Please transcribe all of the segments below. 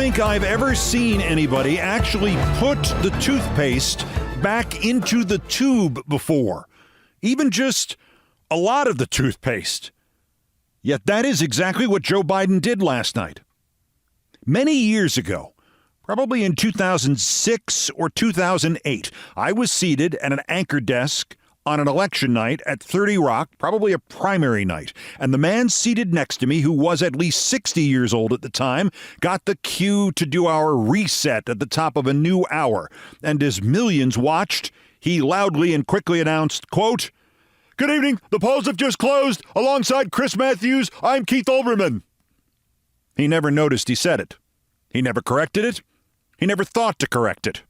think I've ever seen anybody actually put the toothpaste back into the tube before. Even just a lot of the toothpaste. Yet that is exactly what Joe Biden did last night. Many years ago, probably in 2006 or 2008, I was seated at an anchor desk on an election night at 30 Rock, probably a primary night, and the man seated next to me, who was at least 60 years old at the time, got the cue to do our reset at the top of a new hour. And as millions watched, he loudly and quickly announced, quote, "Good evening, the polls have just closed. Alongside Chris Matthews, I'm Keith Olbermann." He never noticed he said it. He never corrected it. He never thought to correct it.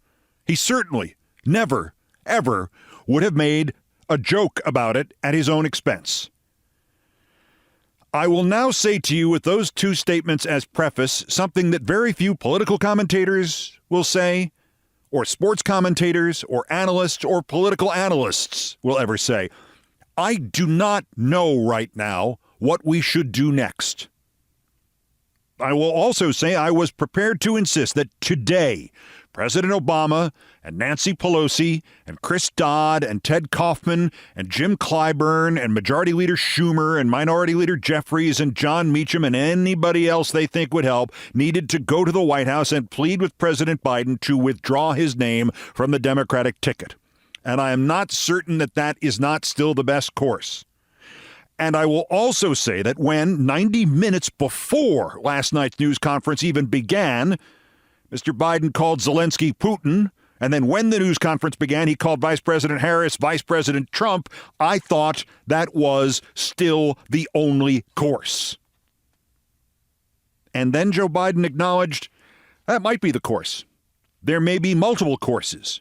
He certainly never, ever would have made a joke about it at his own expense. I will now say to you, with those two statements as preface, something that very few political commentators will say, or sports commentators, or analysts, or political analysts will ever say. I do not know right now what we should do next. I will also say I was prepared to insist that today, President Obama and Nancy Pelosi and Chris Dodd and Ted Kaufman and Jim Clyburn and Majority Leader Schumer and Minority Leader Jeffries and John Meacham and anybody else they think would help needed to go to the White House and plead with President Biden to withdraw his name from the Democratic ticket. And I am not certain that that is not still the best course. And I will also say that when 90 minutes before last night's news conference even began, Mr. Biden called Zelensky Putin, and then when the news conference began, he called Vice President Harris Vice President Trump. I thought that was still the only course. And then Joe Biden acknowledged that might be the course. There may be multiple courses.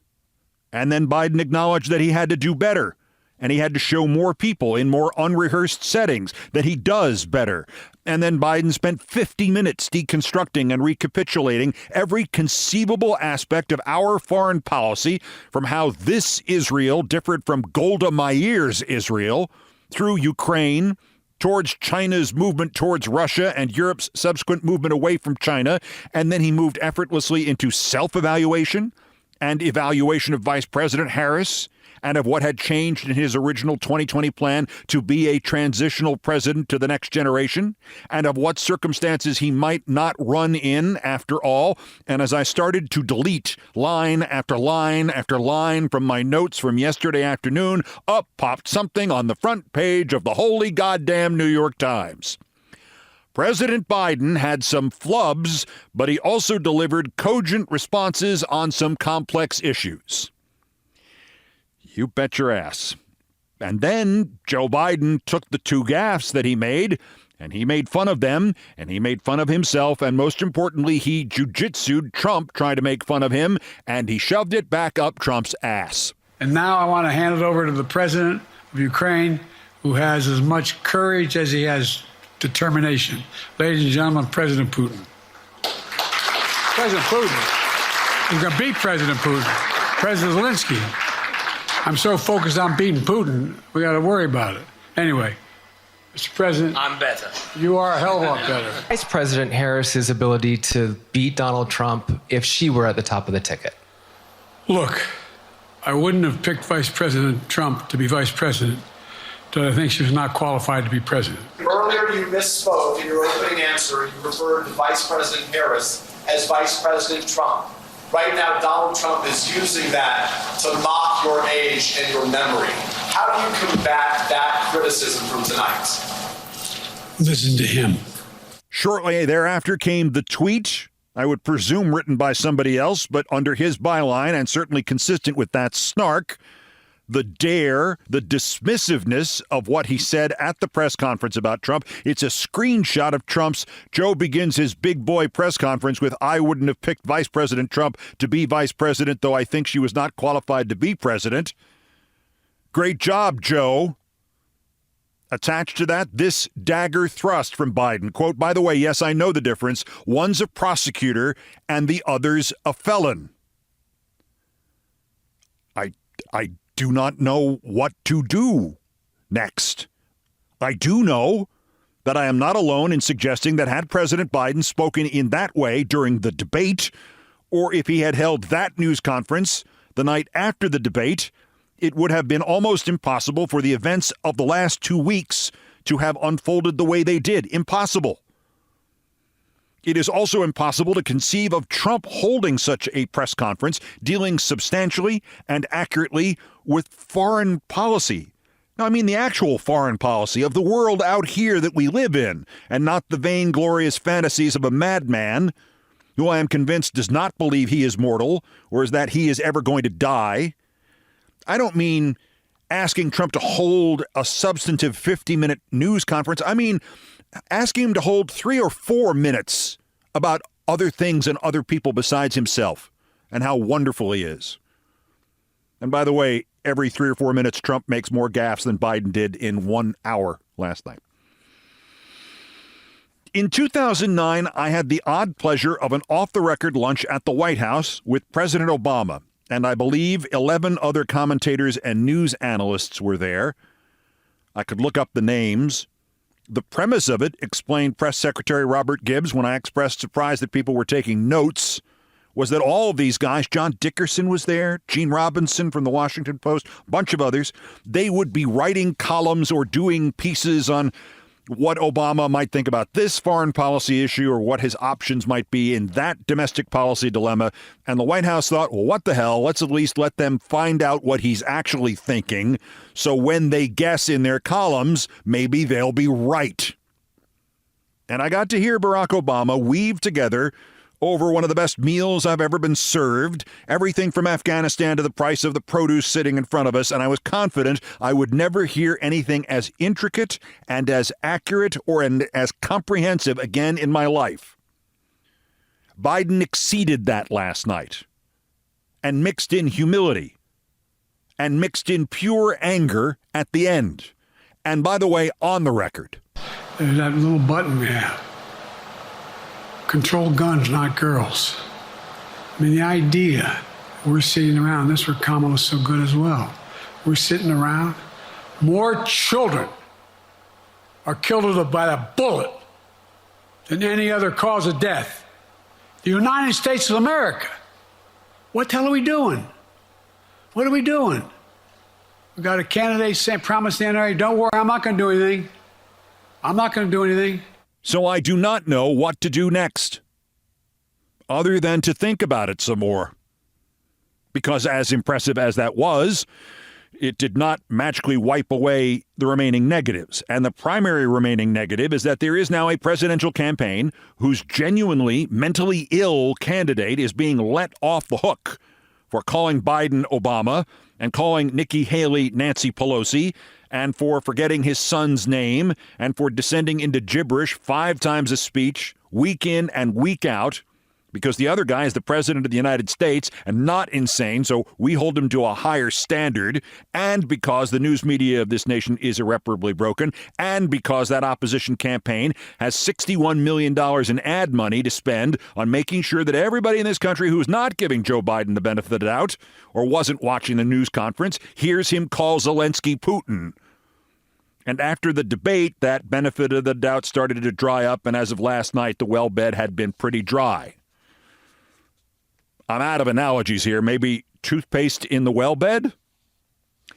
And then Biden acknowledged that he had to do better, and he had to show more people in more unrehearsed settings that he does better. And then Biden spent 50 minutes deconstructing and recapitulating every conceivable aspect of our foreign policy, from how this Israel differed from Golda Meir's Israel, through Ukraine, towards China's movement towards Russia and Europe's subsequent movement away from China. And then he moved effortlessly into self-evaluation and evaluation of Vice President Harris and of what had changed in his original 2020 plan to be a transitional president to the next generation, and of what circumstances he might not run in after all. And as I started to delete line after line after line from my notes from yesterday afternoon, up popped something on the front page of the holy goddamn New York Times. President Biden had some flubs, but he also delivered cogent responses on some complex issues. You bet your ass. And then Joe Biden took the two gaffes that he made, and he made fun of them, and he made fun of himself, and most importantly, he jujitsu'd Trump trying to make fun of him, and he shoved it back up Trump's ass. And now I want to hand it over to the president of Ukraine, who has as much courage as he has determination. Ladies and gentlemen, President Putin. President Putin. He's going to beat President Putin. President Zelensky. I'm so focused on beating Putin, we got to worry about it. Anyway, Mr. President. I'm better. You are a hell of a lot better. Vice President Harris's ability to beat Donald Trump if she were at the top of the ticket. Look, I wouldn't have picked Vice President Trump to be vice president, but I think she was not qualified to be president. Earlier, you misspoke in your opening answer. You referred to Vice President Harris as Vice President Trump. Right now, Donald Trump is using that to mock your age and your memory. How do you combat that criticism from tonight? Listen to him. Shortly thereafter came the tweet, I would presume written by somebody else, but under his byline and certainly consistent with that snark, the dare, the dismissiveness of what he said at the press conference about Trump. It's a screenshot of Trump's Joe begins his big boy press conference with, I wouldn't have picked Vice President Trump to be vice president, though I think she was not qualified to be president. Great job, Joe. Attached to that, this dagger thrust from Biden. Quote, by the way, yes, I know the difference. One's a prosecutor and the other's a felon. I do not know what to do next. I do know that I am not alone in suggesting that had President Biden spoken in that way during the debate, or if he had held that news conference the night after the debate, it would have been almost impossible for the events of the last 2 weeks to have unfolded the way they did. Impossible. It is also impossible to conceive of Trump holding such a press conference, dealing substantially and accurately with foreign policy. Now, I mean the actual foreign policy of the world out here that we live in, and not the vainglorious fantasies of a madman who I am convinced does not believe he is mortal or is that he is ever going to die. I don't mean asking Trump to hold a substantive 50-minute news conference. I mean asking him to hold 3 or 4 minutes about other things and other people besides himself and how wonderful he is. And by the way, every 3 or 4 minutes, Trump makes more gaffes than Biden did in 1 hour last night. In 2009, I had the odd pleasure of an off-the-record lunch at the White House with President Obama, and I believe 11 other commentators and news analysts were there. I could look up the names. The premise of it, explained Press Secretary Robert Gibbs when I expressed surprise that people were taking notes, was that all of these guys, John Dickerson was there, Gene Robinson from the Washington Post, a bunch of others, they would be writing columns or doing pieces on what Obama might think about this foreign policy issue or what his options might be in that domestic policy dilemma. And the White House thought, well, what the hell? Let's at least let them find out what he's actually thinking. So when they guess in their columns, maybe they'll be right. And I got to hear Barack Obama weave together over one of the best meals I've ever been served, everything from Afghanistan to the price of the produce sitting in front of us, and I was confident I would never hear anything as intricate and as accurate or as comprehensive again in my life. Biden exceeded that last night and mixed in humility and mixed in pure anger at the end. And by the way, on the record. There's that little button we have. Control guns, not girls. I mean, the idea, we're sitting around, this is where Kamala's so good as well. We're sitting around, more children are killed by a bullet than any other cause of death. The United States of America. What the hell are we doing? What are we doing? We got a candidate saying, promise the NRA, don't worry, I'm not going to do anything. I'm not going to do anything. So I do not know what to do next, other than to think about it some more. Because as impressive as that was, it did not magically wipe away the remaining negatives. And the primary remaining negative is that there is now a presidential campaign whose genuinely mentally ill candidate is being let off the hook for calling Biden Obama and calling Nikki Haley Nancy Pelosi, and for forgetting his son's name, and for descending into gibberish 5 times a speech, week in and week out, because the other guy is the president of the United States and not insane, so we hold him to a higher standard, and because the news media of this nation is irreparably broken, and because that opposition campaign has $61 million in ad money to spend on making sure that everybody in this country who's not giving Joe Biden the benefit of the doubt or wasn't watching the news conference hears him call Zelensky Putin. And after the debate, that benefit of the doubt started to dry up, and as of last night, the well bed had been pretty dry. I'm out of analogies here. Maybe toothpaste in the well bed?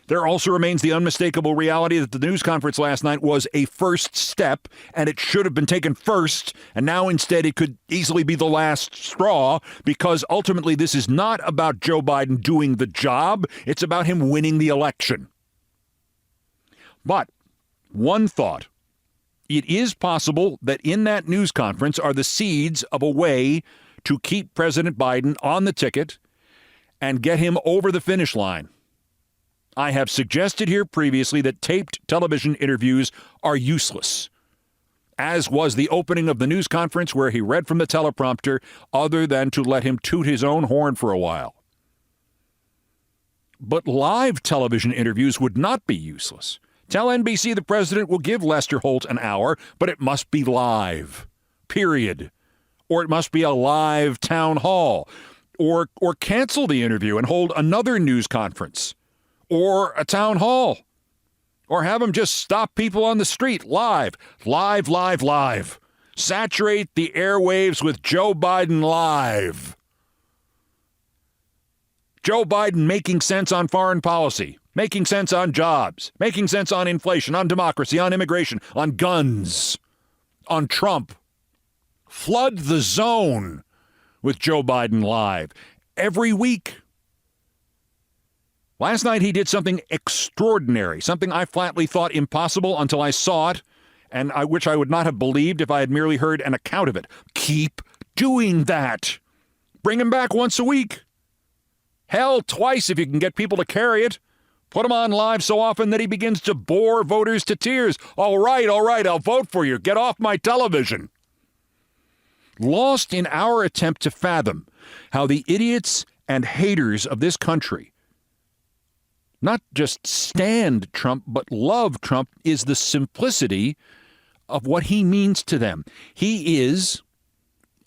There also remains the unmistakable reality that the news conference last night was a first step, and it should have been taken first, and now instead it could easily be the last straw, because ultimately this is not about Joe Biden doing the job. It's about him winning the election. But one thought. It is possible that in that news conference are the seeds of a way to keep President Biden on the ticket and get him over the finish line. I have suggested here previously that taped television interviews are useless, as was the opening of the news conference where he read from the teleprompter, other than to let him toot his own horn for a while. But live television interviews would not be useless. Tell NBC the president will give Lester Holt an hour, but it must be live, period. Or it must be a live town hall, or cancel the interview and hold another news conference, or a town hall, Or have them just stop people on the street live. Saturate the airwaves with Joe Biden live. Joe Biden making sense on foreign policy, making sense on jobs, making sense on inflation, on democracy, on immigration, on guns, on Trump. Flood the zone with Joe Biden live every week. Last night he did something extraordinary, something I flatly thought impossible until I saw it, and which I would not have believed if I had merely heard an account of it. Keep doing that. Bring him back once a week. Hell, twice if you can get people to carry it. Put him on live so often that he begins to bore voters to tears. All right, I'll vote for you. Get off my television. Lost in our attempt to fathom how the idiots and haters of this country not just stand Trump, but love Trump, is the simplicity of what he means to them. He is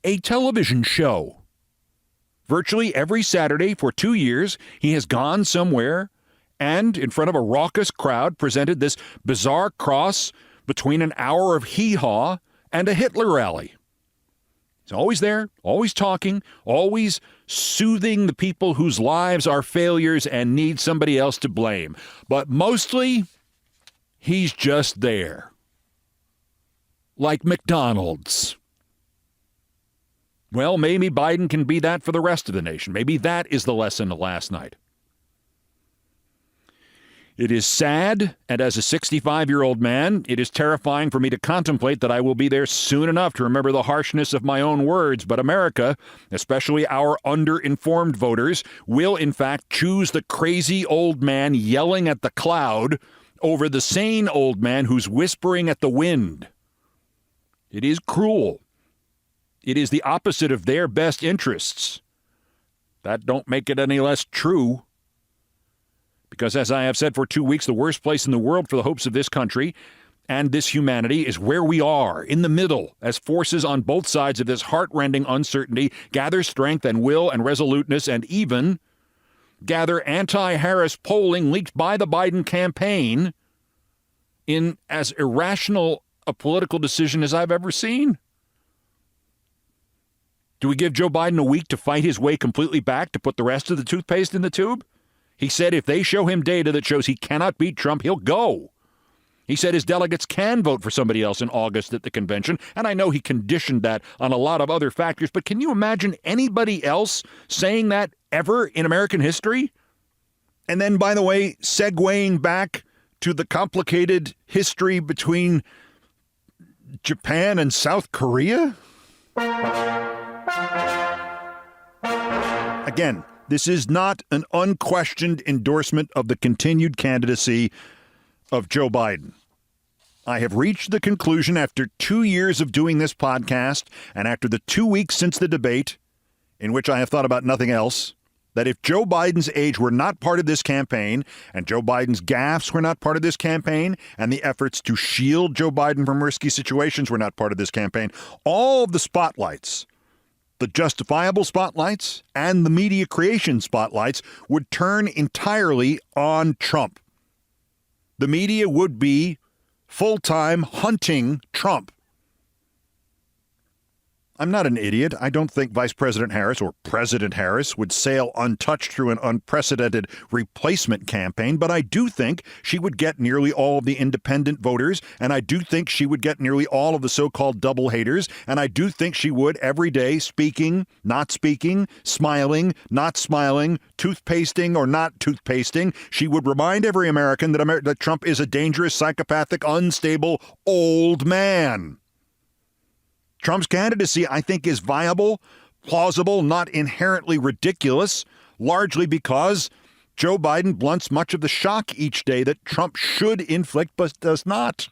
a television show. Virtually every Saturday for 2 years, he has gone somewhere and, in front of a raucous crowd, presented this bizarre cross between an hour of hee-haw and a Hitler rally. He's always there, always talking, always soothing the people whose lives are failures and need somebody else to blame. But mostly, he's just there. Like McDonald's. Well, maybe Biden can be that for the rest of the nation. Maybe that is the lesson of last night. It is sad, and as a 65-year-old man, it is terrifying for me to contemplate that I will be there soon enough to remember the harshness of my own words. But America, especially our under-informed voters, will in fact choose the crazy old man yelling at the cloud over the sane old man who's whispering at the wind. It is cruel. It is the opposite of their best interests. That don't make it any less true. Because as I have said for 2 weeks, the worst place in the world for the hopes of this country and this humanity is where we are, in the middle, as forces on both sides of this heart-rending uncertainty gather strength and will and resoluteness and even gather anti-Harris polling leaked by the Biden campaign in as irrational a political decision as I've ever seen. Do we give Joe Biden a week to fight his way completely back to put the rest of the toothpaste in the tube? He said if they show him data that shows he cannot beat Trump, he'll go. He said his delegates can vote for somebody else in August at the convention, and I know he conditioned that on a lot of other factors, but can you imagine anybody else saying that ever in American history? And then, by the way, segueing back to the complicated history between Japan and South Korea? Again, this is not an unquestioned endorsement of the continued candidacy of Joe Biden. I have reached the conclusion after 2 years of doing this podcast and after the 2 weeks since the debate, in which I have thought about nothing else, that if Joe Biden's age were not part of this campaign and Joe Biden's gaffes were not part of this campaign and the efforts to shield Joe Biden from risky situations were not part of this campaign, all of the spotlights, the justifiable spotlights and the media creation spotlights would turn entirely on Trump. The media would be full-time hunting Trump. I'm not an idiot. I don't think Vice President Harris or President Harris would sail untouched through an unprecedented replacement campaign, but I do think she would get nearly all of the independent voters, and I do think she would get nearly all of the so-called double haters, and I do think she would every day speaking, not speaking, smiling, not smiling, toothpasting or not toothpasting. She would remind every American that Trump is a dangerous, psychopathic, unstable, old man. Trump's candidacy, I think, is viable, plausible, not inherently ridiculous, largely because Joe Biden blunts much of the shock each day that Trump should inflict but does not.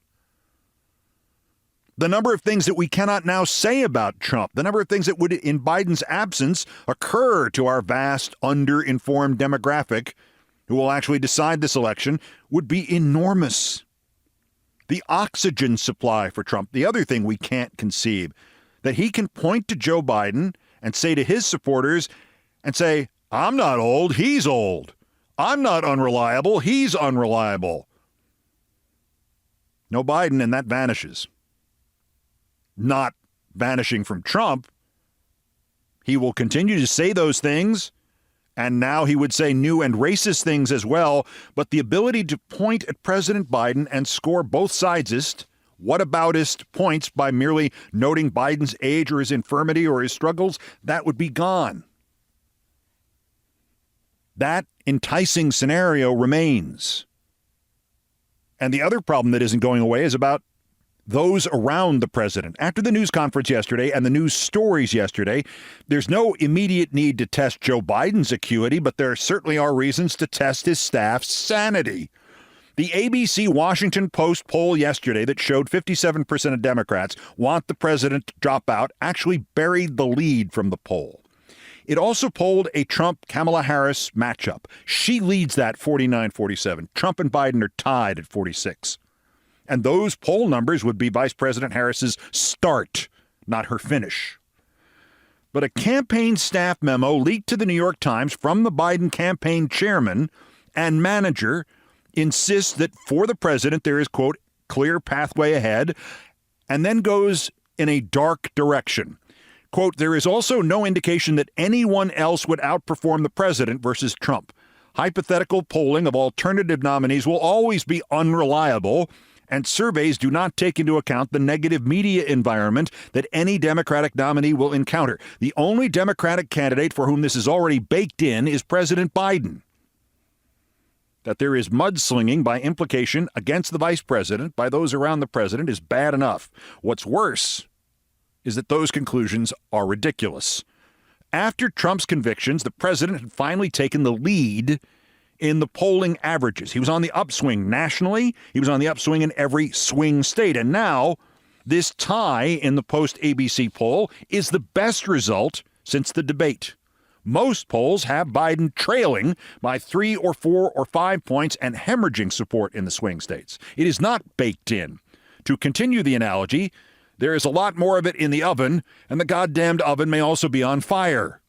The number of things that we cannot now say about Trump, the number of things that would, in Biden's absence, occur to our vast, underinformed demographic who will actually decide this election would be enormous. The oxygen supply for Trump, the other thing we can't conceive, that he can point to Joe Biden and say to his supporters and say, I'm not old, he's old. I'm not unreliable, he's unreliable. No Biden, and that vanishes. Not vanishing from Trump. He will continue to say those things, and now he would say new and racist things as well, but the ability to point at President Biden and score both sidesist, whataboutist points by merely noting Biden's age or his infirmity or his struggles, that would be gone. That enticing scenario remains. And the other problem that isn't going away is about those around the president. After the news conference yesterday and the news stories yesterday, there's no immediate need to test Joe Biden's acuity, but there certainly are reasons to test his staff's sanity. The ABC Washington Post poll yesterday that showed 57% of Democrats want the president to drop out actually buried the lead from the poll. It also polled a Trump-Kamala Harris matchup. She leads that 49-47. Trump and Biden are tied at 46. And those poll numbers would be Vice President Harris's start, not her finish. But a campaign staff memo leaked to the New York Times from the Biden campaign chairman and manager insists that for the president there is, quote, clear pathway ahead, and then goes in a dark direction. Quote, there is also no indication that anyone else would outperform the president versus Trump. Hypothetical polling of alternative nominees will always be unreliable, and surveys do not take into account the negative media environment that any Democratic nominee will encounter. The only Democratic candidate for whom this is already baked in is President Biden. That there is mudslinging by implication against the vice president by those around the president is bad enough. What's worse is that those conclusions are ridiculous. After Trump's convictions, the president had finally taken the lead in the polling averages. He was on the upswing nationally. He was on the upswing in every swing state. And now this tie in the post-ABC poll is the best result since the debate. Most polls have Biden trailing by 3 or 4 or 5 points and hemorrhaging support in the swing states. It is not baked in. To continue the analogy, there is a lot more of it in the oven, and the goddamned oven may also be on fire.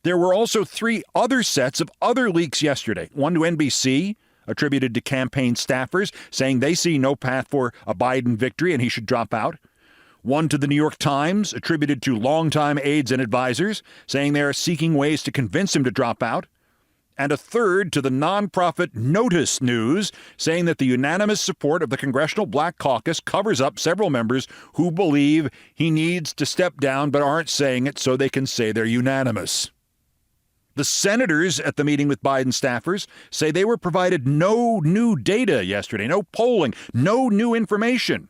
There were also 3 other sets of other leaks yesterday. One to NBC, attributed to campaign staffers, saying they see no path for a Biden victory and he should drop out. One to the New York Times, attributed to longtime aides and advisors, saying they are seeking ways to convince him to drop out. And a third to the nonprofit Notice News, saying that the unanimous support of the Congressional Black Caucus covers up several members who believe he needs to step down but aren't saying it so they can say they're unanimous. The senators at the meeting with Biden staffers say they were provided no new data yesterday, no polling, no new information.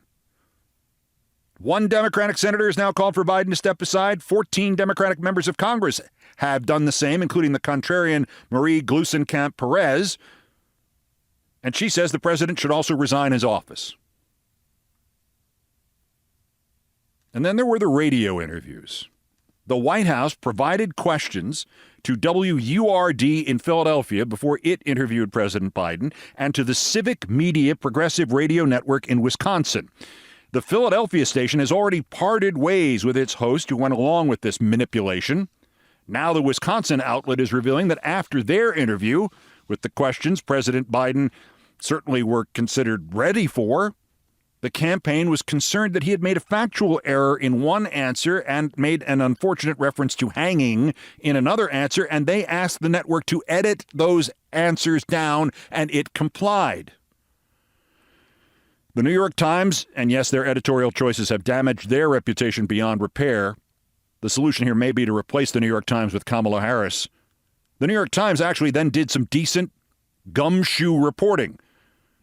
One Democratic senator has now called for Biden to step aside. 14 Democratic members of Congress have done the same, including the contrarian Marie Gluesenkamp-Perez. And she says the president should also resign his office. And then there were the radio interviews. The White House provided questions to WURD in Philadelphia before it interviewed President Biden, and to the Civic Media Progressive Radio Network in Wisconsin. The Philadelphia station has already parted ways with its host who went along with this manipulation. Now the Wisconsin outlet is revealing that after their interview with the questions President Biden certainly were considered ready for, the campaign was concerned that he had made a factual error in one answer and made an unfortunate reference to hanging in another answer, and they asked the network to edit those answers down, and it complied. The New York Times, and yes, their editorial choices have damaged their reputation beyond repair. The solution here may be to replace the New York Times with Kamala Harris. The New York Times actually then did some decent gumshoe reporting.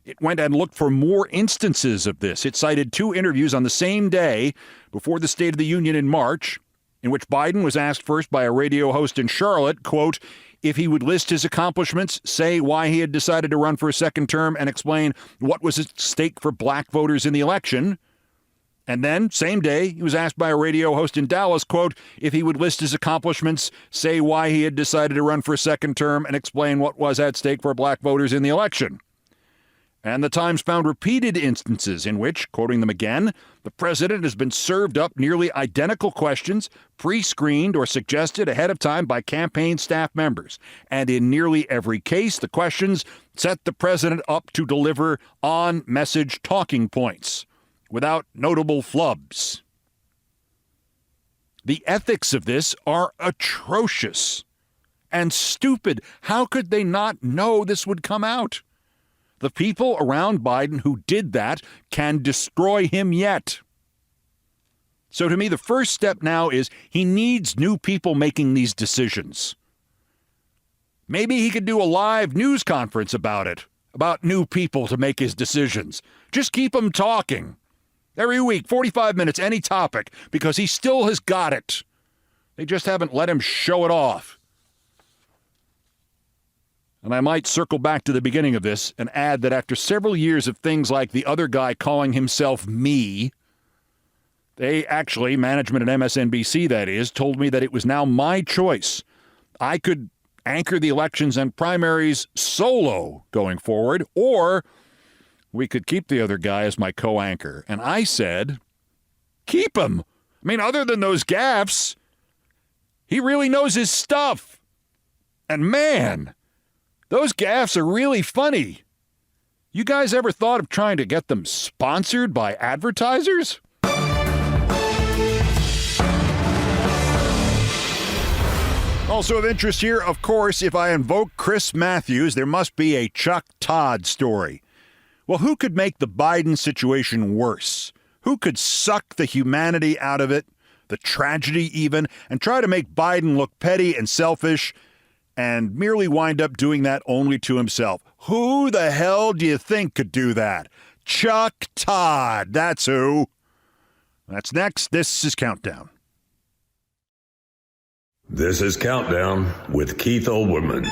It went and looked for more instances of this. It cited 2 interviews on the same day before the State of the Union in March, in which Biden was asked first by a radio host in Charlotte, quote, if he would list his accomplishments, say why he had decided to run for a second term, and explain what was at stake for black voters in the election. And then, same day, he was asked by a radio host in Dallas, quote, if he would list his accomplishments, say why he had decided to run for a second term, and explain what was at stake for black voters in the election. And the Times found repeated instances in which, quoting them again, the president has been served up nearly identical questions, pre-screened or suggested ahead of time by campaign staff members. And in nearly every case, the questions set the president up to deliver on-message talking points without notable flubs. The ethics of this are atrocious and stupid. How could they not know this would come out? The people around Biden who did that can destroy him yet. So to me, the first step now is he needs new people making these decisions. Maybe he could do a live news conference about it, about new people to make his decisions. Just keep him talking. Every week, 45 minutes, any topic, because he still has got it. They just haven't let him show it off. And I might circle back to the beginning of this and add that after several years of things like the other guy calling himself me, they actually, management at MSNBC that is, told me that it was now my choice. I could anchor the elections and primaries solo going forward, or we could keep the other guy as my co-anchor. And I said, keep him. I mean, other than those gaffes, he really knows his stuff. And man, those gaffes are really funny. You guys ever thought of trying to get them sponsored by advertisers? Also of interest here, of course, if I invoke Chris Matthews, there must be a Chuck Todd story. Well, who could make the Biden situation worse? Who could suck the humanity out of it, the tragedy even, and try to make Biden look petty and selfish and merely wind up doing that only to himself? Who the hell do you think could do that? Chuck Todd, that's who. That's next. This is Countdown. This is Countdown with Keith Olbermann.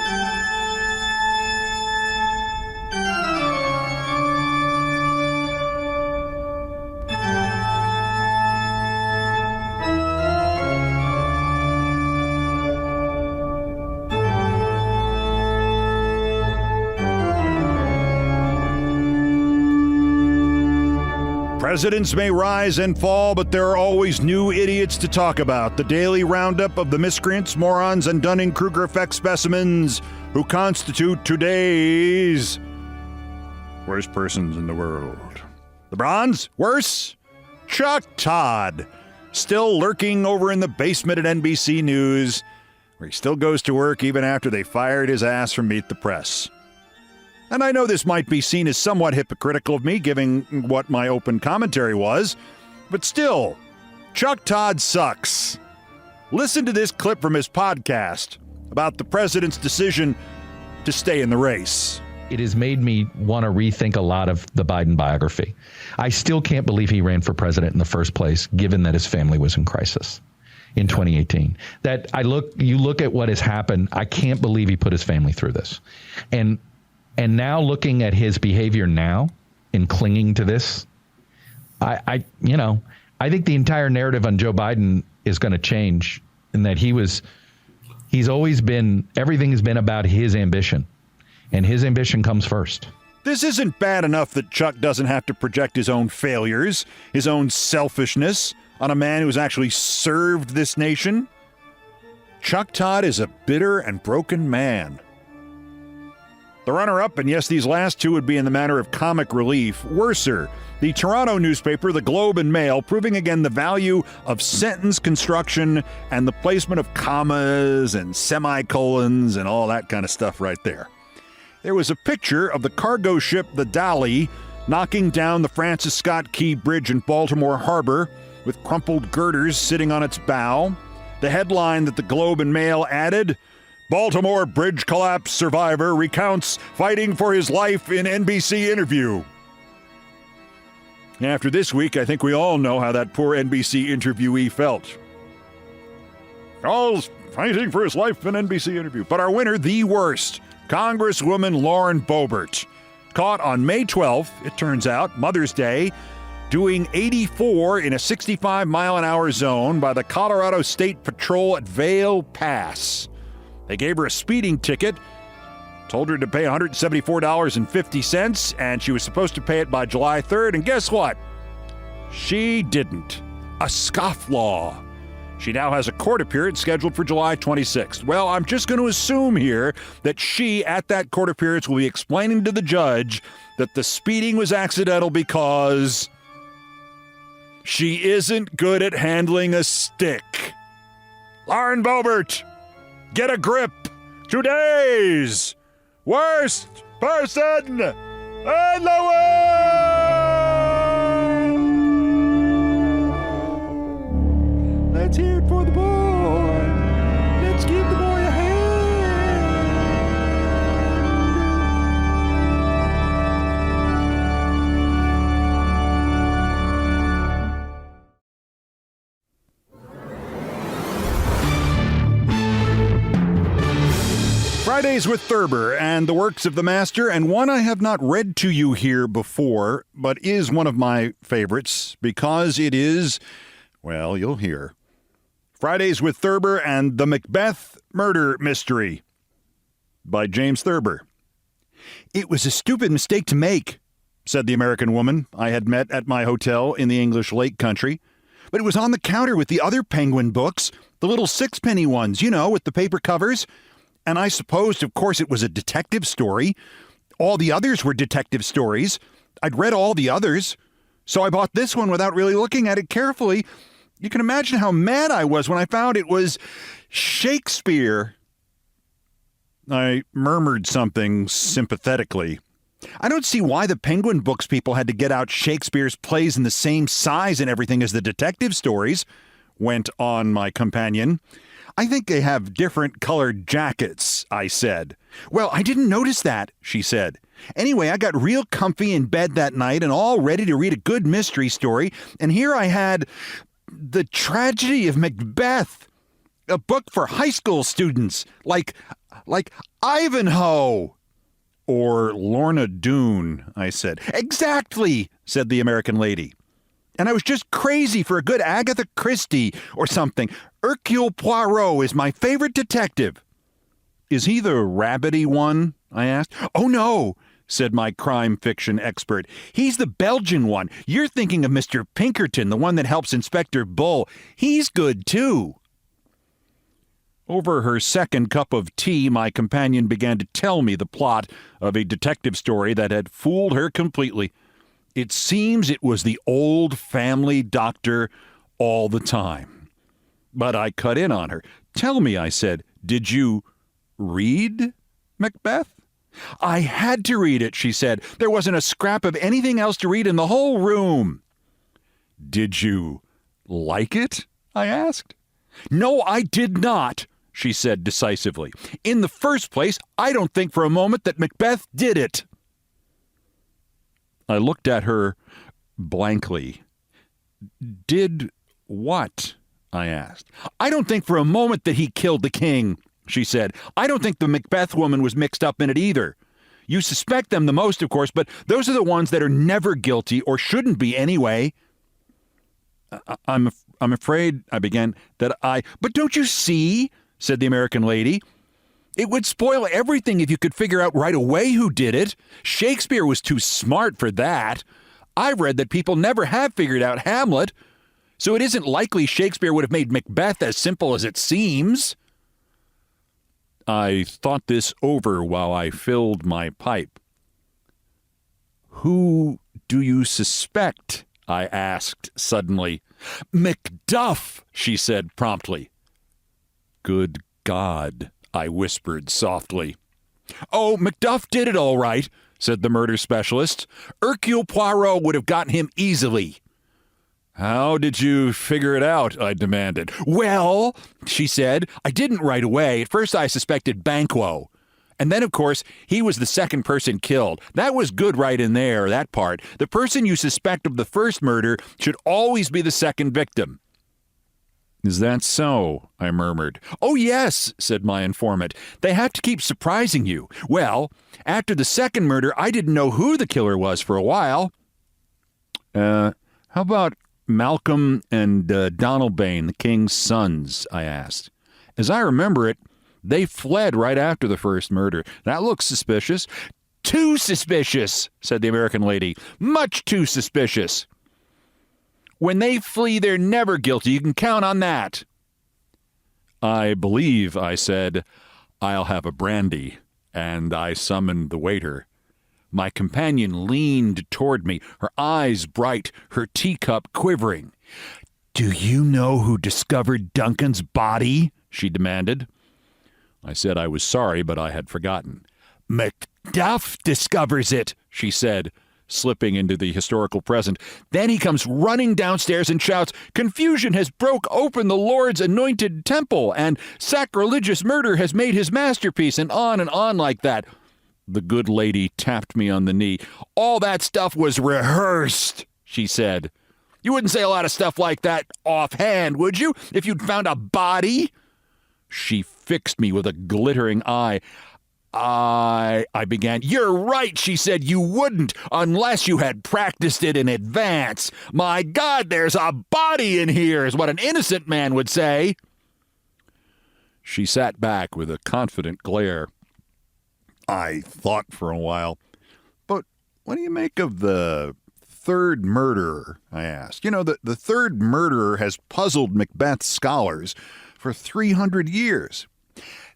Presidents may rise and fall, but there are always new idiots to talk about. The daily roundup of the miscreants, morons, and Dunning-Kruger effect specimens who constitute today's worst persons in the world. The bronze? Worse? Chuck Todd. Still lurking over in the basement at NBC News, where he still goes to work even after they fired his ass from Meet the Press. And I know this might be seen as somewhat hypocritical of me, given what my open commentary was, but still, Chuck Todd sucks. Listen to this clip from his podcast about the president's decision to stay in the race. It has made me want to rethink a lot of the Biden biography. I still can't believe he ran for president in the first place, given that his family was in crisis in 2018. You look at what has happened, I can't believe he put his family through this. And now looking at his behavior now in clinging to this, I think the entire narrative on Joe Biden is going to change, in that everything has been about his ambition, and his ambition comes first. This isn't bad enough that Chuck doesn't have to project his own failures, his own selfishness on a man who's actually served this nation. Chuck Todd is a bitter and broken man. The runner-up, and yes, these last two would be in the manner of comic relief, worser. The Toronto newspaper, the Globe and Mail, proving again the value of sentence construction and the placement of commas and semicolons and all that kind of stuff right there. There was a picture of the cargo ship, the Dali, knocking down the Francis Scott Key Bridge in Baltimore Harbor with crumpled girders sitting on its bow. The headline that the Globe and Mail added, Baltimore bridge collapse survivor recounts fighting for his life in NBC interview. After this week, I think we all know how that poor NBC interviewee felt. All's fighting for his life in NBC interview. But our winner, the worst, Congresswoman Lauren Boebert, caught on May 12th, it turns out, Mother's Day, doing 84 in a 65-mile-an-hour zone by the Colorado State Patrol at Vail Pass. They gave her a speeding ticket, Told her to pay $174.50, and she was supposed to pay it by July 3rd, and guess what? She didn't. A scofflaw. She now has a court appearance scheduled for July 26th. Well, I'm just going to assume here that she, at that court appearance, will be explaining to the judge that the speeding was accidental because she isn't good at handling a stick. Lauren Boebert, get a grip. Today's worst person in the world. Let's hear it for the boy. Let's give the boy a hand. Fridays with Thurber and the works of the master, and one I have not read to you here before, but is one of my favorites because it is, well, you'll hear. Fridays with Thurber and the Macbeth Murder Mystery by James Thurber. It was a stupid mistake to make, said the American woman I had met at my hotel in the English Lake Country. But it was on the counter with the other Penguin books, the little sixpenny ones, you know, with the paper covers. And I supposed, of course, it was a detective story. All the others were detective stories. I'd read all the others. So I bought this one without really looking at it carefully. You can imagine how mad I was when I found it was Shakespeare. I murmured something sympathetically. I don't see why the Penguin Books people had to get out Shakespeare's plays in the same size and everything as the detective stories, went on my companion. I think they have different colored jackets, I said. Well, I didn't notice that, she said. Anyway, I got real comfy in bed that night and all ready to read a good mystery story, and here I had The Tragedy of Macbeth, a book for high school students, like Ivanhoe. Or Lorna Doone, I said. Exactly, said the American lady. And I was just crazy for a good Agatha Christie or something. Hercule Poirot is my favorite detective. Is he the rabbity one? I asked. Oh, no, said my crime fiction expert. He's the Belgian one. You're thinking of Mr. Pinkerton, the one that helps Inspector Bull. He's good, too. Over her second cup of tea, my companion began to tell me the plot of a detective story that had fooled her completely. It seems it was the old family doctor all the time. But I cut in on her. Tell me, I said, did you read Macbeth? I had to read it, she said. There wasn't a scrap of anything else to read in the whole room. Did you like it? I asked. No, I did not, she said decisively. In the first place, I don't think for a moment that Macbeth did it. I looked at her blankly. Did what? I asked. I don't think for a moment that he killed the king, she said. I don't think the Macbeth woman was mixed up in it either. You suspect them the most, of course, but those are the ones that are never guilty or shouldn't be anyway. I'm afraid, I began, that But don't you see, said the American lady, it would spoil everything if you could figure out right away who did it. Shakespeare was too smart for that. I've read that people never have figured out Hamlet, so it isn't likely Shakespeare would have made Macbeth as simple as it seems. I thought this over while I filled my pipe. Who do you suspect? I asked suddenly. Macduff, she said promptly. Good God, I whispered softly. Oh, Macduff did it all right, said the murder specialist. Hercule Poirot would have gotten him easily. How did you figure it out? I demanded. Well, she said, I didn't right away. At first I suspected Banquo. And then, of course, he was the second person killed. That was good right in there, that part. The person you suspect of the first murder should always be the second victim. Is that so? I murmured. Oh, yes, said my informant. They have to keep surprising you. Well, after the second murder, I didn't know who the killer was for a while. How about Malcolm and Donalbain, the king's sons? I asked. As I remember it, They fled right after the first murder. That looks suspicious. Too suspicious, said the American lady. Much too suspicious. When they flee, they're never guilty. You can count on that. I believe, I said, I'll have a brandy, and I summoned the waiter. My companion leaned toward me, her eyes bright, her teacup quivering. Do you know who discovered Duncan's body? She demanded. I said I was sorry, but I had forgotten. Macduff discovers it, she said, slipping into the historical present. Then he comes running downstairs and shouts, Confusion has broke open the Lord's anointed temple, and sacrilegious murder has made his masterpiece, and on like that. The good lady tapped me on the knee. All that stuff was rehearsed, she said. You wouldn't say a lot of stuff like that offhand, would you, if you'd found a body? She fixed me with a glittering eye. I began. You're right, she said. You wouldn't unless you had practiced it in advance. My God, there's a body in here, is what an innocent man would say. She sat back with a confident glare. I thought for a while. But what do you make of the third murderer? I asked. You know, the third murderer has puzzled Macbeth scholars for 300 years.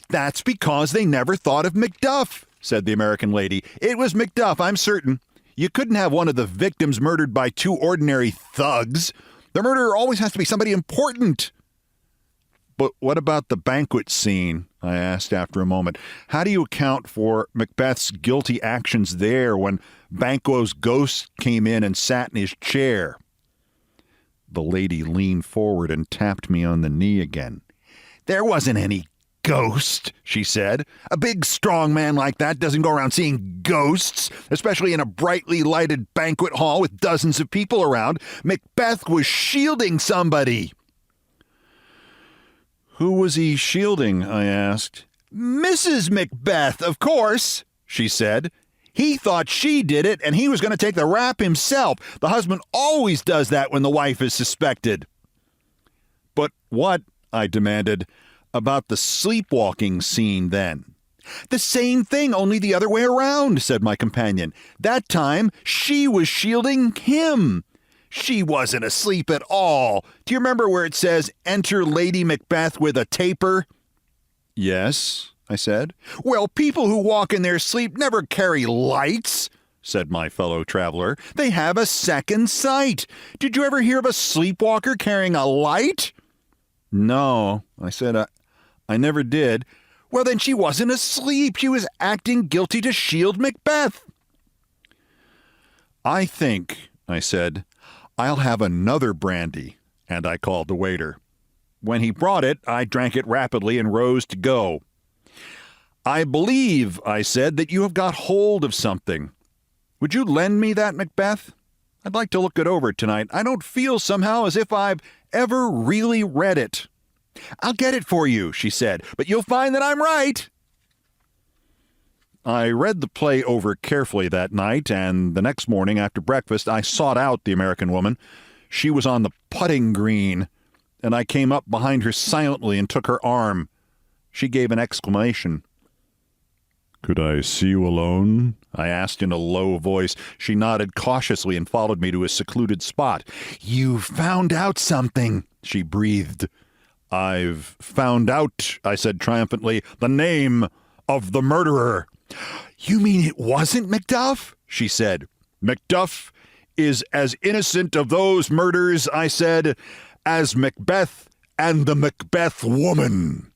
That's because they never thought of Macduff, said the American lady. It was Macduff, I'm certain. You couldn't have one of the victims murdered by two ordinary thugs. The murderer always has to be somebody important. But what about the banquet scene? I asked after a moment. How do you account for Macbeth's guilty actions there when Banquo's ghost came in and sat in his chair? The lady leaned forward and tapped me on the knee again. There wasn't any ghost, she said. A big, strong man like that doesn't go around seeing ghosts, especially in a brightly lighted banquet hall with dozens of people around. Macbeth was shielding somebody. Who was he shielding? I asked. Mrs. Macbeth, of course, she said. He thought she did it, and he was going to take the rap himself. The husband always does that when the wife is suspected. But what, I demanded, about the sleepwalking scene then? The same thing, only the other way around, said my companion. That time, she was shielding him. She wasn't asleep at all. Do you remember where it says, Enter Lady Macbeth with a taper? Yes, I said. Well, people who walk in their sleep never carry lights, said my fellow traveler. They have a second sight. Did you ever hear of a sleepwalker carrying a light? No, I said, I never did. Well, then she wasn't asleep. She was acting guilty to shield Macbeth. I think, I said, I'll have another brandy, and I called the waiter. When he brought it, I drank it rapidly and rose to go. I believe, I said, that you have got hold of something. Would you lend me that, Macbeth? I'd like to look it over tonight. I don't feel somehow as if I've ever really read it. I'll get it for you, she said, but you'll find that I'm right. I read the play over carefully that night, and the next morning after breakfast I sought out the American woman. She was on the putting green, and I came up behind her silently and took her arm. She gave an exclamation. Could I see you alone? I asked in a low voice. She nodded cautiously and followed me to a secluded spot. You found out something, she breathed. I've found out, I said triumphantly, the name of the murderer. You mean it wasn't Macduff? She said. Macduff is as innocent of those murders, I said, as Macbeth and the Macbeth woman.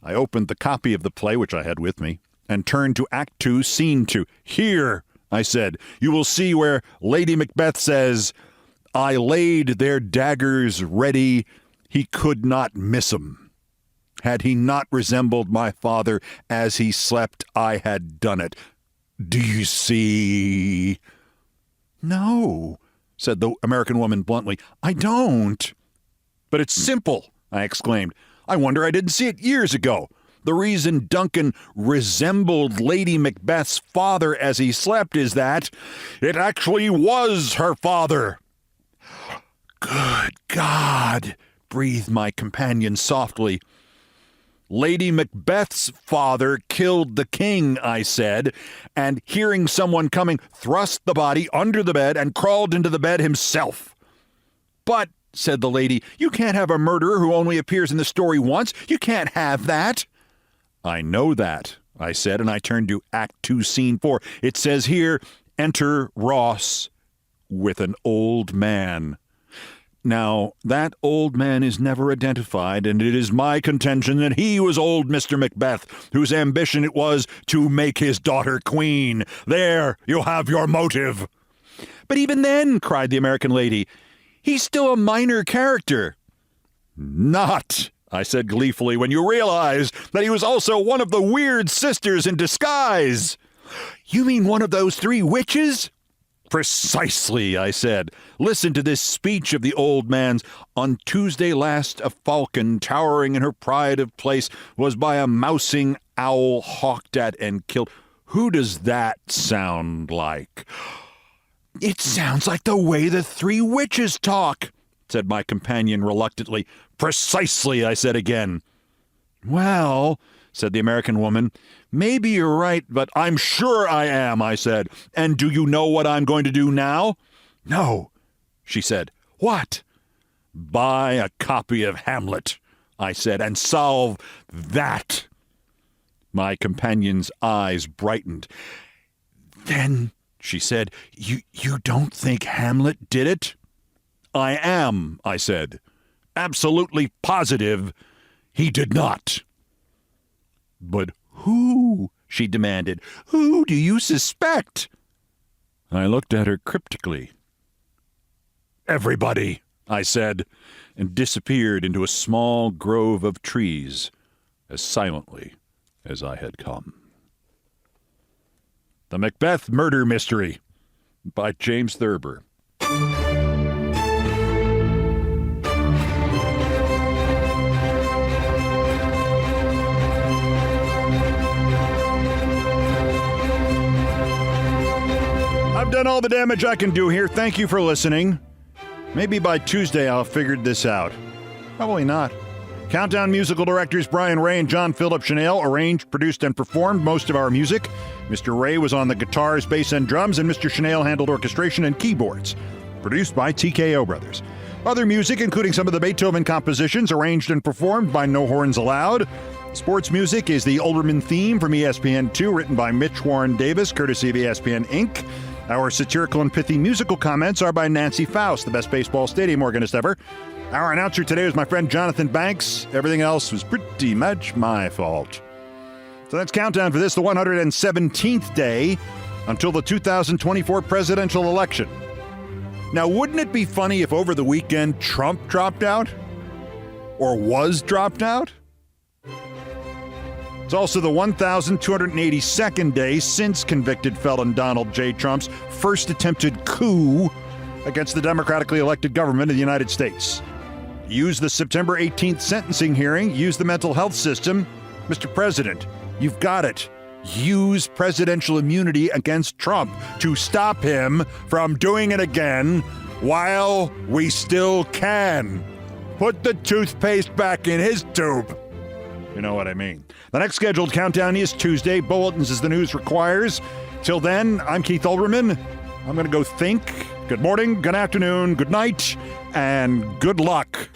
I opened the copy of the play which I had with me and turned to Act 2, Scene 2. Here, I said, you will see where Lady Macbeth says, I laid their daggers ready, he could not miss 'em. Had he not resembled my father as he slept, I had done it. Do you see? No, said the American woman bluntly. I don't. But it's simple, I exclaimed. I wonder I didn't see it years ago. The reason Duncan resembled Lady Macbeth's father as he slept is that it actually was her father. Good God, breathed my companion softly. Lady Macbeth's father killed the king, I said, and hearing someone coming, thrust the body under the bed and crawled into the bed himself. But, said the lady, you can't have a murderer who only appears in the story once. You can't have that. I know that, I said, and I turned to Act 2, Scene 4. It says here, enter Ross with an old man. Now, that old man is never identified, and it is my contention that he was old Mr. Macbeth, whose ambition it was to make his daughter queen. There, you have your motive. But even then, cried the American lady, he's still a minor character. Not, I said gleefully, when you realize that he was also one of the weird sisters in disguise. You mean one of those 3 witches? Precisely, I said. Listen to this speech of the old man's. On Tuesday last, a falcon, towering in her pride of place, was by a mousing owl hawked at and killed. Who does that sound like? It sounds like the way the 3 witches talk, said my companion reluctantly. Precisely, I said again. Well, said the American woman, maybe you're right, but I'm sure I am, I said. And do you know what I'm going to do now? No, she said. What? Buy a copy of Hamlet, I said, and solve that. My companion's eyes brightened. Then, she said, you don't think Hamlet did it? I am, I said. Absolutely positive he did not. But who? She demanded. Who do you suspect? I looked at her cryptically. Everybody, I said, and disappeared into a small grove of trees as silently as I had come. The Macbeth Murder Mystery by James Thurber. I've done all the damage I can do here. Thank you for listening. Maybe by Tuesday I'll have figured this out. Probably not. Countdown musical directors Brian Ray and John Philip Chanel arranged, produced, and performed most of our music. Mr. Ray was on the guitars, bass, and drums, and Mr. Chanel handled orchestration and keyboards. Produced by TKO Brothers. Other music, including some of the Beethoven compositions, arranged and performed by No Horns Allowed. Sports music is the Olbermann theme from ESPN2, written by Mitch Warren Davis, courtesy of ESPN Inc. Our satirical and pithy musical comments are by Nancy Faust, the best baseball stadium organist ever. Our announcer today was my friend Jonathan Banks. Everything else was pretty much my fault. So that's Countdown for this, the 117th day until the 2024 presidential election. Now, wouldn't it be funny if over the weekend Trump dropped out? Or was dropped out? It's also the 1,282nd day since convicted felon Donald J. Trump's first attempted coup against the democratically elected government of the United States. Use the September 18th sentencing hearing. Use the mental health system. Mr. President, you've got it. Use presidential immunity against Trump to stop him from doing it again while we still can. Put the toothpaste back in his tube. You know what I mean. The next scheduled countdown is Tuesday. Bulletins as the news requires. Till then, I'm Keith Olbermann. I'm going to go think. Good morning, good afternoon, good night, and good luck.